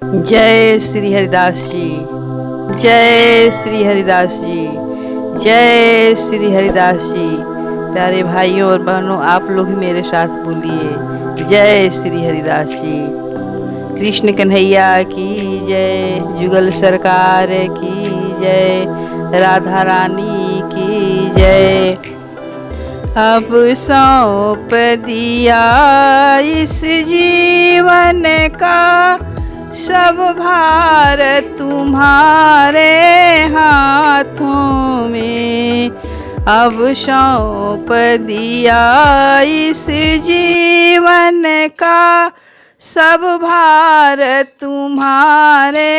जय श्री हरिदास जी। जय श्री हरिदास जी। जय श्री हरिदास जी। प्यारे भाइयों और बहनों, आप लोग भी मेरे साथ बोलिए जय श्री हरिदास जी। कृष्ण कन्हैया की जय, जुगल सरकार की जय, राधा रानी की जय। अब सौंप दिया इस जीवन का सब भार तुम्हारे हाथों में। अब सौंप दिया इस जीवन का सब भार तुम्हारे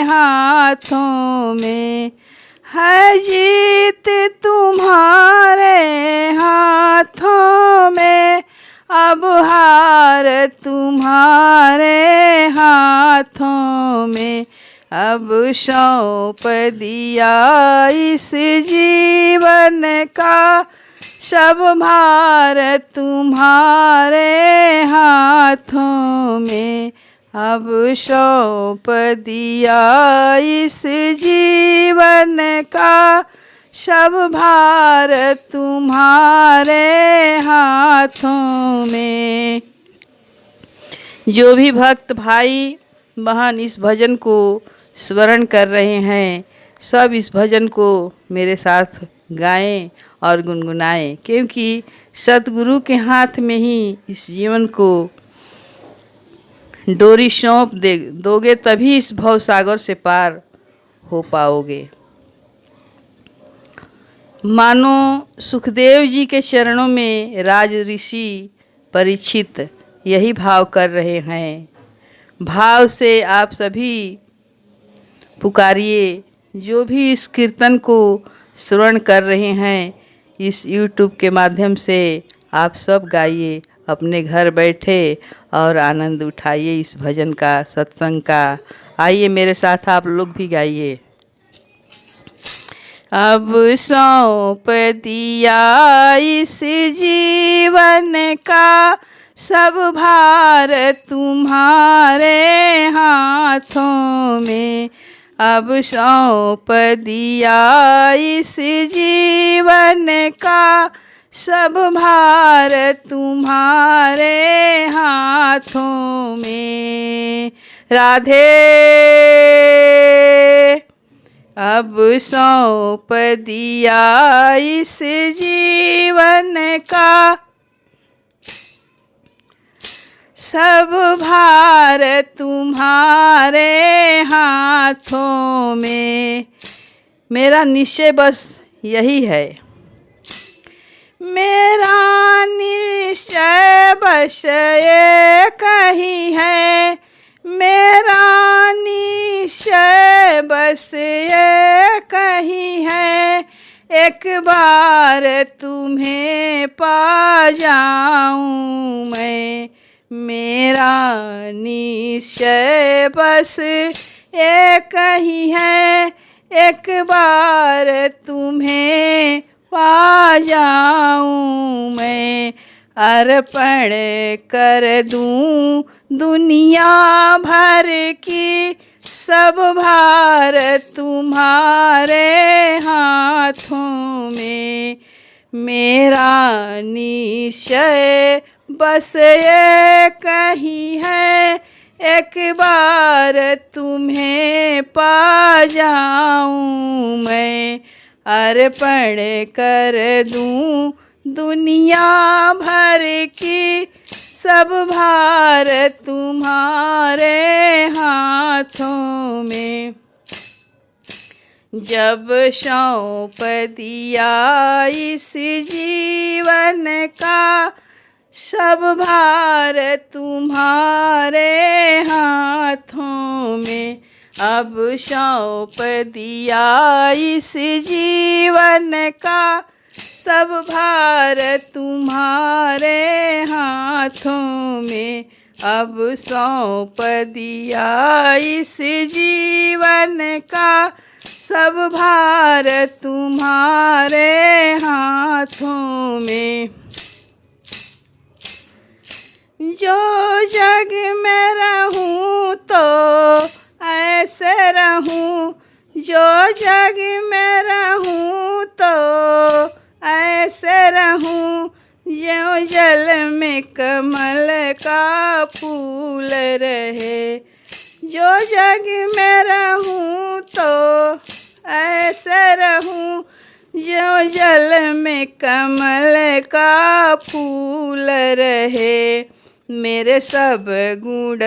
हाथों में। है जीत तुम्हारे हाथों में, अब हार तुम्हारे हाथों में। अब सौंप दिया इस जीवन का सब भार तुम्हारे हाथों में। अब सौंप दिया इस जीवन का सब भार तुम्हारे हाथों में। जो भी भक्त भाई बहन इस भजन को स्मरण कर रहे हैं, सब इस भजन को मेरे साथ गाएं और गुनगुनाएं, क्योंकि सतगुरु के हाथ में ही इस जीवन को डोरी सौंप दोगे, तभी इस भवसागर से पार हो पाओगे। मानो सुखदेव जी के चरणों में राज ऋषि परीक्षित यही भाव कर रहे हैं। भाव से आप सभी पुकारिए। जो भी इस कीर्तन को श्रवण कर रहे हैं, इस YouTube के माध्यम से आप सब गाइए अपने घर बैठे और आनंद उठाइए इस भजन का, सत्संग का। आइए मेरे साथ आप लोग भी गाइए। अब सौंप दिया इस जीवन का सब भार तुम्हारे हाथों में। अब सौंप दिया इस जीवन का सब भार तुम्हारे हाथों में। राधे। अब सौंप दिया इस जीवन का सब भार तुम्हारे हाथों में। मेरा निश्चय बस यही है। मेरा निश्चय बस एक ही है। मेरा निश्चय बस एक ही है। एक बार तुम्हें पा जाऊं मैं। मेरा निश्चय बस एक ही है। एक बार तुम्हें पा जाऊं मैं। अर्पण कर दूं दुनिया भर की सब भार तुम्हारे हाथों में। मेरा निश्चय बस एक ही है। एक बार तुम्हें पा जाऊं मैं। अर्पण कर दूं दुनिया भर की सब भार तुम्हारे हाथों में। जब सौंप दिया इस जीवन का सब भार तुम्हारे हाथों में। अब सौंप दिया इस जीवन का सब भार तुम्हारे हाथों में। अब सौंप दिया इस जीवन का सब भार तुम्हारे हाथों में। जो जग में रहूं तो रहूं, जो जग में रहूं तो ऐसे रहूं, ज्यों जल में कमल का फूल रहे। जो जग में रहूं तो ऐसे रहूं, ज्यों जल में कमल का फूल रहे। मेरे सब गुण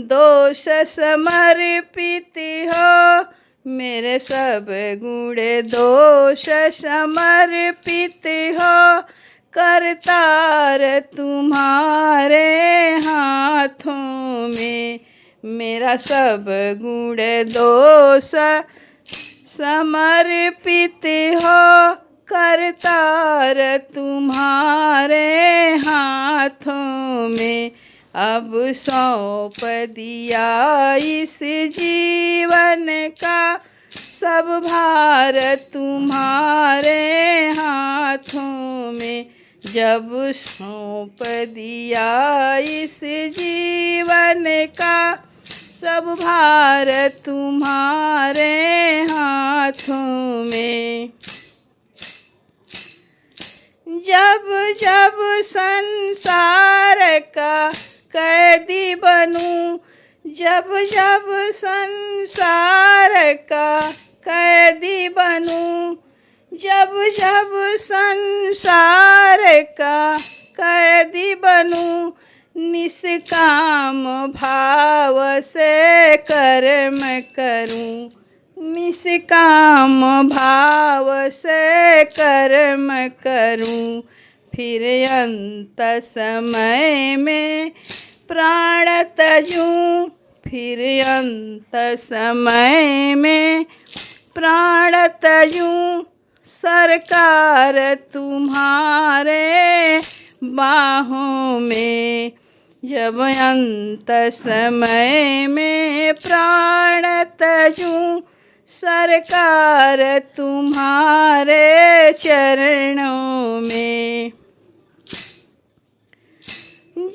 दोष समर्पित हो, मेरे सब गुण दोष समर्पित हो। करतार तुम्हारे हाथों में, मेरा सब गुण दोष समर्पित हो। करतार तुम्हारे हाथों में, अब सौंप दिया इस जीवन का सब भार तुम्हारे हाथों में। जब सौंप दिया इस जीवन का सब भार तुम्हारे हाथों में। जब जब संसार का कैदी बनूं, जब जब संसार का कैदी बनूं, जब जब संसार का कैदी बनूं, निष्काम भाव से कर्म करूं, निष्काम भाव से कर्म करूं। फिर अंत समय में प्राण तजूं, फिर अंत समय में प्राण तजूं। सरकार तुम्हारे बाहों में, जब अंत समय में प्राण तजूं। सरकार तुम्हारे चरणों में।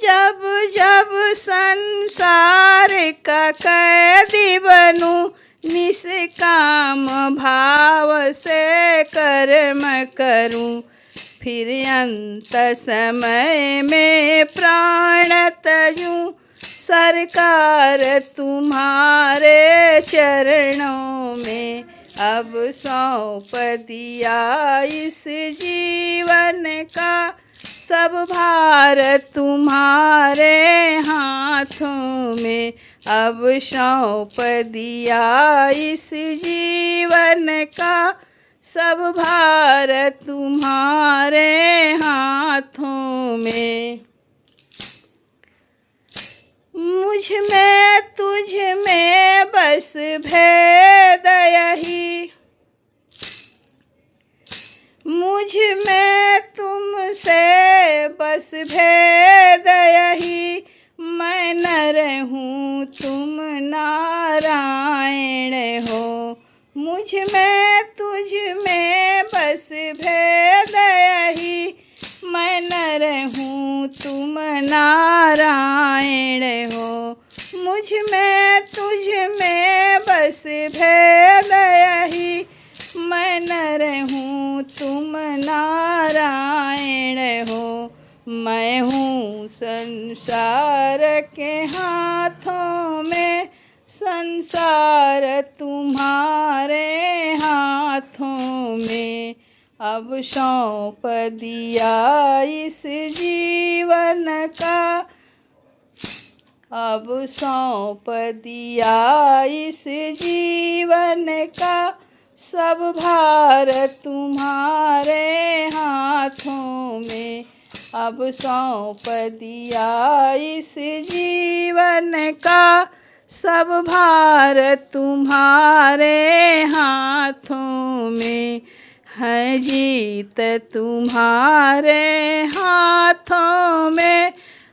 जब जब संसार का कैदी बनूं, निष्काम भाव से कर्म करूं। फिर अंत समय में प्राण तजूं। सरकार तुम्हारे चरणों में, अब सौंप दिया इस जीवन का सब भार तुम्हारे हाथों में। अब सौंप दिया इस जीवन का सब भार तुम्हारे हाथों में। मुझ में तुझ में बस भेद यही, मुझ में तुमसे बस भेद यही। मैं नर हूँ तुम नारायण हो, मुझ में तुझ में बस भेद यही। मैं नर हूँ तुम नारायण हो, मुझ में तुझ में बस भेद यही। मैं नर हूँ तुम नारायण हो। मैं हूँ संसार के हाथों में, संसार तुम्हारे हाथों में। अब सौंप दिया इस जीवन का, अब सौंप दिया इस जीवन का सब भार तुम्हारे हाथों में। अब सौंप दिया इस जीवन का सब भार तुम्हारे हाथों में। है जीत तुम्हारे हाथों में,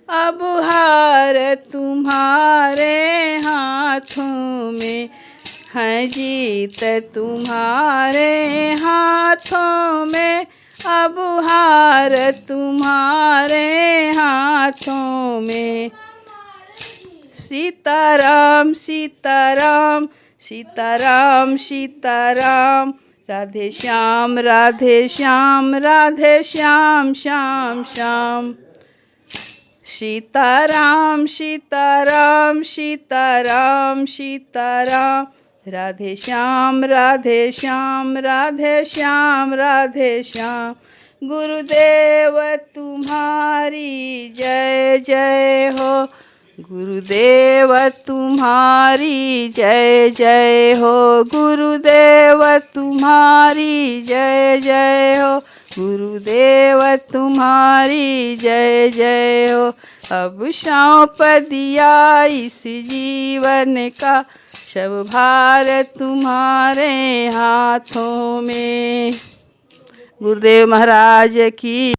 अब हार तुम्हारे हाथों में। है जीत तुम्हारे हाथों में, अब हार तुम्हारे हाथों में। सीताराम सीताराम सीताराम सीताराम राधे श्याम राधे श्याम राधे श्याम श्याम श्याम सीताराम सीताराम सीताराम सीताराम राधे श्याम राधे श्याम राधे श्याम राधे श्याम गुरुदेव तुम्हारी जय जय हो गुरुदेव तुम्हारी जय जय हो गुरुदेव तुम्हारी जय जय हो गुरुदेव तुम्हारी जय जय हो अब सौंप दिया इस जीवन का सब भार तुम्हारे हाथों में। गुरुदेव महाराज की।